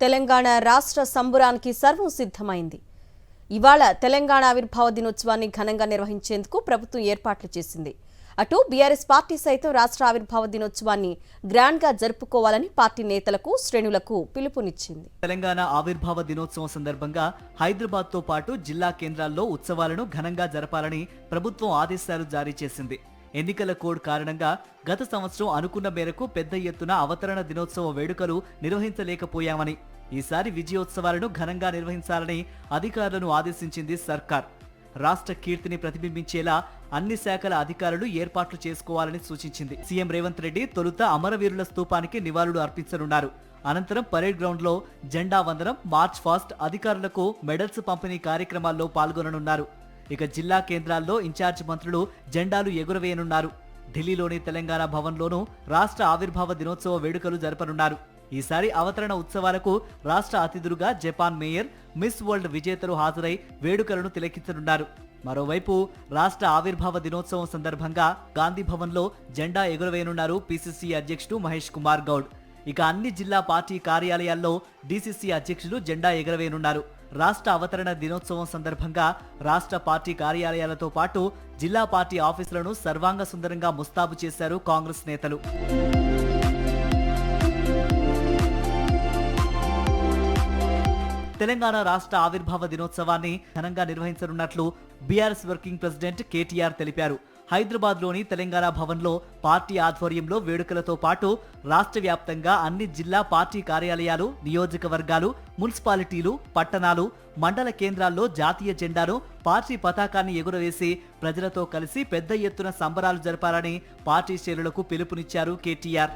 తెలంగాణ రాష్ట్ర సంబురానికి సర్వం సిద్ధమైంది. ఇవాళ తెలంగాణ ఆవిర్భావ దినోత్సవాన్ని ఘనంగా నిర్వహించేందుకు ప్రభుత్వం ఏర్పాట్లు చేసింది. అటు బీఆర్ఎస్ పార్టీ సైతం రాష్ట్ర ఆవిర్భావ దినోత్సవాన్ని గ్రాండ్గా జరుపుకోవాలని పార్టీ నేతలకు, శ్రేణులకు పిలుపునిచ్చింది. తెలంగాణ ఆవిర్భావ దినోత్సవం సందర్భంగా హైదరాబాద్తో పాటు జిల్లా కేంద్రాల్లో ఉత్సవాలను ఘనంగా జరపాలని ప్రభుత్వం ఆదేశాలు జారీ చేసింది. ఎన్నికల కోడ్ కారణంగా గత సంవత్సరం అనుకున్న మేరకు పెద్ద ఎత్తున అవతరణ దినోత్సవ వేడుకలు నిర్వహించలేకపోయామని, ఈసారి విజయోత్సవాలను ఘనంగా నిర్వహించాలని అధికారులను ఆదేశించింది సర్కార్. రాష్ట్ర కీర్తిని ప్రతిబింబించేలా అన్ని శాఖల అధికారులు ఏర్పాట్లు చేసుకోవాలని సూచించింది. సీఎం రేవంత్ రెడ్డి తొలుత అమరవీరుల స్తూపానికి నివాళులు అర్పించనున్నారు. అనంతరం పరేడ్ గ్రౌండ్ లో జెండా వందనం, మార్చ్ ఫాస్ట్, అధికారులకు మెడల్స్ పంపిణీ కార్యక్రమాల్లో పాల్గొననున్నారు. ఇక జిల్లా కేంద్రాల్లో ఇన్ఛార్జ్ మంత్రులు జెండాలు ఎగురవేయనున్నారు. ఢిల్లీలోని తెలంగాణ భవన్లోనూ రాష్ట్ర ఆవిర్భావ దినోత్సవ వేడుకలు జరపనున్నారు. ఈసారి అవతరణ ఉత్సవాలకు రాష్ట్ర అతిథులుగా జపాన్ మేయర్, మిస్ వరల్డ్ విజేతలు హాజరై వేడుకలను తిలకించనున్నారు. మరోవైపు రాష్ట్ర ఆవిర్భావ దినోత్సవం సందర్భంగా గాంధీ భవన్లో జెండా ఎగురవేయనున్నారు పీసీసీ అధ్యక్షుడు మహేష్ కుమార్ గౌడ్. ఇక అన్ని జిల్లా పార్టీ కార్యాలయాల్లో డీసీసీ అధ్యక్షులు జెండా ఎగురవేయనున్నారు. రాష్ట్ర అవతరణ దినోత్సవం సందర్భంగా రాష్ట్ర పార్టీ కార్యాలయాలతో పాటు జిల్లా పార్టీ ఆఫీసులను సర్వాంగ సుందరంగా ముస్తాబు చేశారు కాంగ్రెస్ నేతలు. తెలంగాణ రాష్ట్ర ఆవిర్భావ దినోత్సవాన్ని ఘనంగా నిర్వహించనున్నట్లు బీఆర్ఎస్ వర్కింగ్ ప్రెసిడెంట్ కేటీఆర్ తెలిపారు. హైదరాబాద్లోని తెలంగాణ భవన్లో పార్టీ ఆధ్వర్యంలో వేడుకలతో పాటు రాష్ట్ర వ్యాప్తంగా అన్ని జిల్లా పార్టీ కార్యాలయాలు, నియోజకవర్గాలు, మున్సిపాలిటీలు, పట్టణాలు, మండల కేంద్రాల్లో జాతీయ జెండాను, పార్టీ పతాకాన్ని ఎగురవేసి ప్రజలతో కలిసి పెద్ద ఎత్తున సంబరాలు జరపాలని పార్టీ శ్రేణులకు పిలుపునిచ్చారు కేటీఆర్.